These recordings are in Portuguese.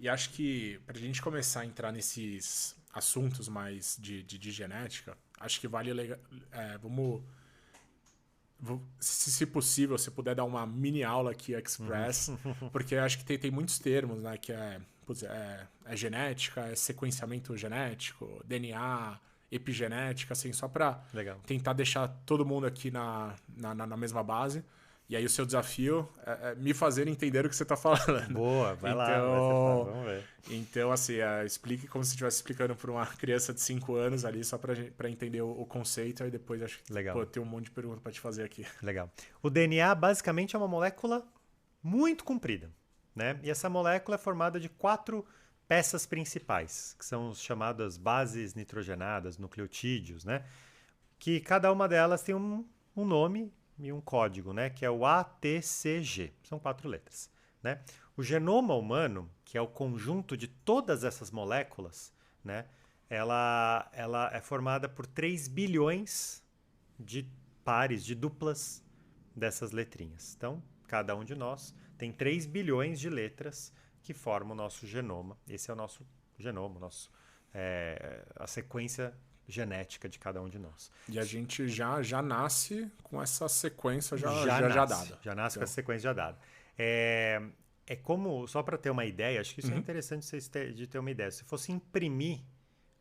E acho que pra gente começar a entrar nesses assuntos mais de genética, acho que vale. Vamos. Se possível, se puder dar uma mini aula aqui Uhum. express, porque eu acho que tem muitos termos, né? Que é genética, é sequenciamento genético, DNA, epigenética, assim, só para Legal. tentar deixar todo mundo aqui na mesma base. E aí o seu desafio é me fazer entender o que você está falando. Boa, vai lá, vai ser fácil, Então, vamos ver. então, assim, explique como se estivesse explicando para uma criança de 5 anos ali, só para entender o conceito. Aí depois acho que Legal, pô, tem um monte de perguntas para te fazer aqui. legal. O DNA basicamente é uma molécula muito comprida, né? E essa molécula é formada de quatro peças principais, que são as chamadas bases nitrogenadas, nucleotídeos, né? Que cada uma delas tem um nome e um código, né? Que é o ATCG. São quatro letras, né? O genoma humano, que é o conjunto de todas essas moléculas, né? Ela é formada por 3 bilhões de pares, de duplas dessas letrinhas. Então, cada um de nós tem 3 bilhões de letras que formam o nosso genoma. Esse é o nosso genoma, a sequência genética de cada um de nós. E a gente já nasce com essa sequência já dada. Já nasce com Então, essa sequência já dada. É, é como, só para ter uma ideia, acho que isso é uhum, interessante de ter uma ideia. Se fosse imprimir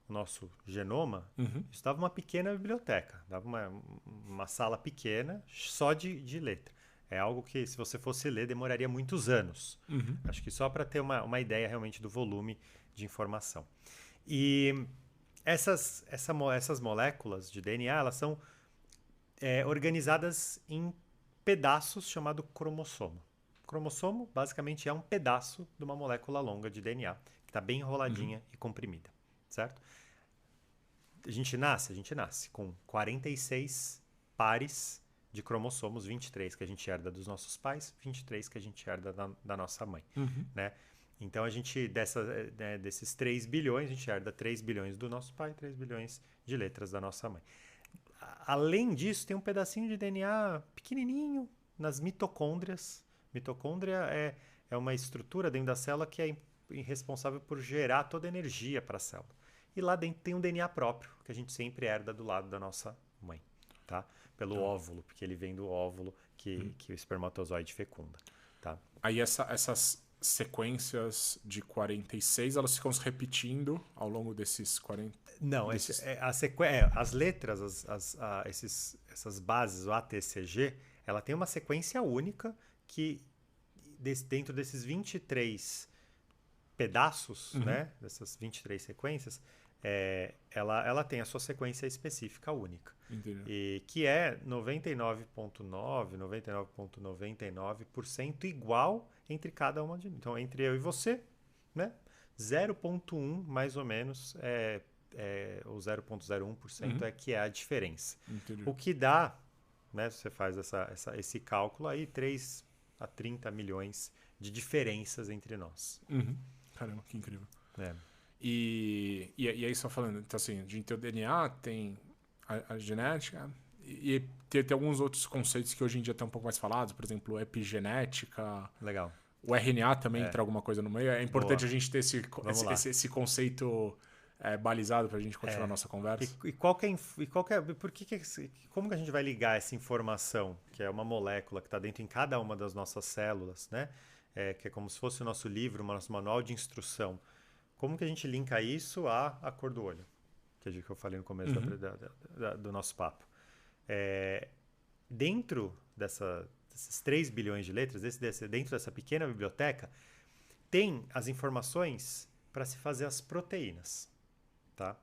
o nosso genoma, uhum, isso dava uma pequena biblioteca, dava uma sala pequena só de letra. É algo que, se você fosse ler, demoraria muitos anos. uhum. Acho que só para ter uma ideia realmente do volume de informação. E essas moléculas de DNA, elas são organizadas em pedaços chamado cromossomo. Cromossomo, basicamente, é um pedaço de uma molécula longa de DNA, que está bem enroladinha e comprimida, certo? A gente nasce com 46 pares de cromossomos, 23 que a gente herda dos nossos pais, 23 que a gente herda da nossa mãe, né? Então a gente, desses 3 bilhões, a gente herda 3 bilhões do nosso pai, 3 bilhões de letras da nossa mãe. Além disso, tem um pedacinho de DNA pequenininho nas mitocôndrias. Mitocôndria é uma estrutura dentro da célula que é responsável por gerar toda a energia para a célula. E lá dentro tem um DNA próprio, que a gente sempre herda do lado da nossa mãe, tá? Pelo Então, óvulo, porque ele vem do óvulo que o espermatozoide fecunda, tá? aí essas sequências de 46 elas ficam se repetindo ao longo desses 40. Não, Desses... as letras, essas bases, o ATCG, ela tem uma sequência única que dentro desses 23 pedaços, Uhum, né, dessas 23 sequências, ela tem a sua sequência específica única. entendeu? E que é 99,9, 99,99% igual entre cada uma de. Então, entre eu e você, né? 0,1 mais ou menos ou 0,01% Uhum, é que é a diferença. entendeu? O que dá, né? Você faz esse cálculo aí, 3 a 30 milhões de diferenças entre nós. Uhum. Caramba, que incrível. É. E aí, só falando, então assim, a gente tem o DNA, tem a genética, e tem alguns outros conceitos que hoje em dia estão um pouco mais falados, por exemplo, epigenética, Legal. o RNA também É, entra alguma coisa no meio. É importante boa. a gente ter Vamos lá. esse conceito balizado para a gente continuar a É. nossa conversa. Por como que a gente vai ligar essa informação, que é uma molécula que está dentro em cada uma das nossas células, né? Que é como se fosse o nosso livro, o nosso manual de instrução. Como que a gente linka isso à cor do olho? Que eu falei no começo Uhum, do nosso papo. É, dentro desses 3 bilhões de letras, dentro dessa pequena biblioteca, tem as informações para se fazer as proteínas, tá?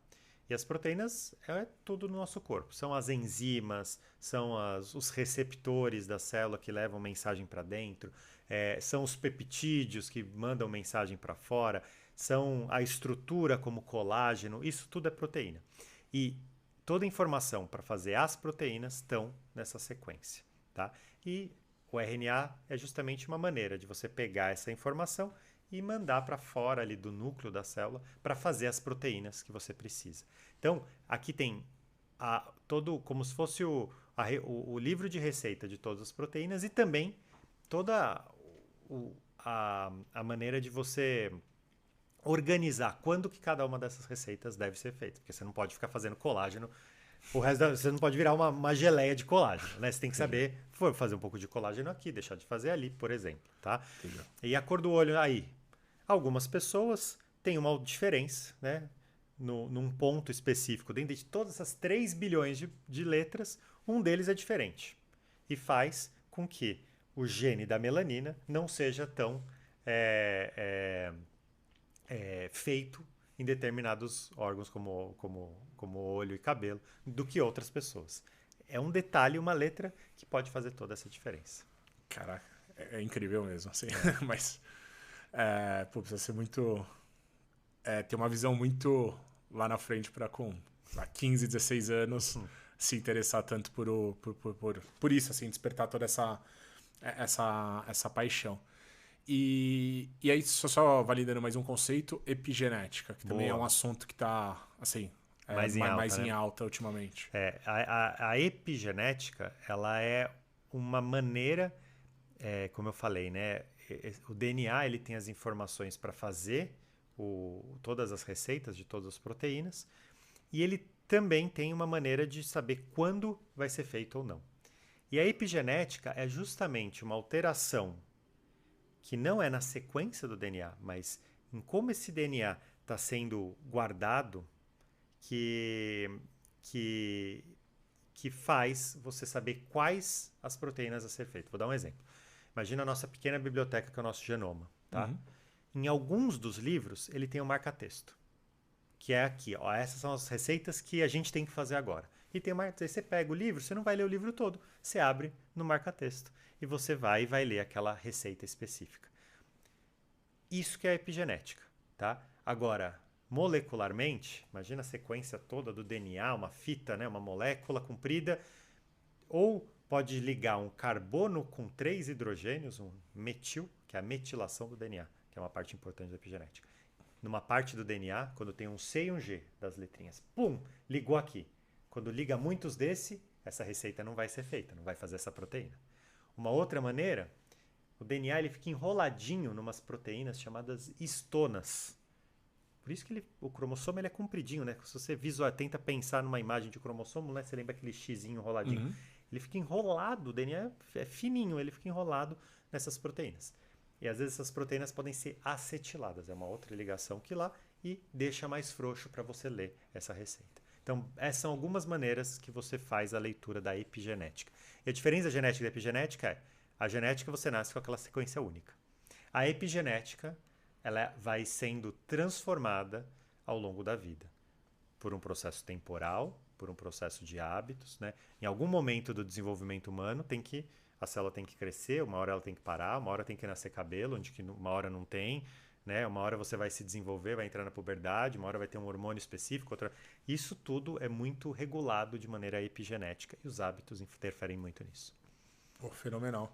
E as proteínas é tudo no nosso corpo. São as enzimas, são os receptores da célula que levam mensagem para dentro, são os peptídeos que mandam mensagem para fora, são a estrutura como colágeno, isso tudo é proteína. E toda a informação para fazer as proteínas estão nessa sequência, tá? E o RNA é justamente uma maneira de você pegar essa informação e mandar para fora ali do núcleo da célula para fazer as proteínas que você precisa. Então, aqui tem todo como se fosse o livro de receita de todas as proteínas e também toda a maneira de você organizar quando que cada uma dessas receitas deve ser feita. Porque você não pode ficar fazendo colágeno. Você não pode virar uma geleia de colágeno, né? Você tem que saber fazer um pouco de colágeno aqui, deixar de fazer ali, por exemplo, tá? Entendi. E a cor do olho aí. Algumas pessoas têm uma diferença, né? Num ponto específico. Dentro de todas essas 3 bilhões de letras, um deles é diferente. E faz com que o gene da melanina não seja tão feito em determinados órgãos como olho e cabelo do que outras pessoas. É um detalhe, uma letra que pode fazer toda essa diferença. Caraca, é incrível mesmo, assim. Mas precisa ser muito... ter uma visão muito lá na frente para com 15, 16 anos se interessar tanto por isso, assim, despertar toda essa paixão. E aí, só validando mais um conceito, epigenética, que também é um assunto que está, assim, mais em alta ultimamente. A epigenética, ela é uma maneira, como eu falei, né? O DNA ele tem as informações para fazer todas as receitas de todas as proteínas, e ele também tem uma maneira de saber quando vai ser feito ou não. E a epigenética é justamente uma alteração que não é na sequência do DNA, mas em como esse DNA está sendo guardado, que faz você saber quais as proteínas a ser feitas. Vou dar um exemplo. Imagina a nossa pequena biblioteca, que é o nosso genoma, tá? Em alguns dos livros, ele tem um marca-texto, que é aqui, ó, essas são as receitas que a gente tem que fazer agora. E tem aí você pega o livro, você não vai ler o livro todo, você abre no marca-texto e você vai ler aquela receita específica. Isso que é epigenética, tá? Agora, molecularmente, imagina a sequência toda do DNA, uma fita, né, uma molécula comprida, ou pode ligar um carbono com 3 hidrogênios, um metil, que é a metilação do DNA, que é uma parte importante da epigenética. Numa parte do DNA, quando tem um C e um G das letrinhas, pum, ligou aqui. Quando liga muitos essa receita não vai ser feita, não vai fazer essa proteína. Uma outra maneira, o DNA ele fica enroladinho em umas proteínas chamadas histonas. Por isso que o cromossomo ele é compridinho, né? Se você tenta pensar numa imagem de cromossomo, né? Você lembra aquele xizinho enroladinho? Ele fica enrolado, o DNA é fininho, ele fica enrolado nessas proteínas. E às vezes essas proteínas podem ser acetiladas, é uma outra ligação que lá, e deixa mais frouxo para você ler essa receita. Então, essas são algumas maneiras que você faz a leitura da epigenética. E a diferença da genética e da epigenética é: a genética você nasce com aquela sequência única. A epigenética, ela vai sendo transformada ao longo da vida, por um processo temporal, por um processo de hábitos, né? Em algum momento do desenvolvimento humano a célula tem que crescer, uma hora ela tem que parar, uma hora tem que nascer cabelo, onde que uma hora não tem, né? Uma hora você vai se desenvolver, vai entrar na puberdade, uma hora vai ter um hormônio específico, outra... Isso tudo é muito regulado de maneira epigenética e os hábitos interferem muito nisso. Pô, fenomenal.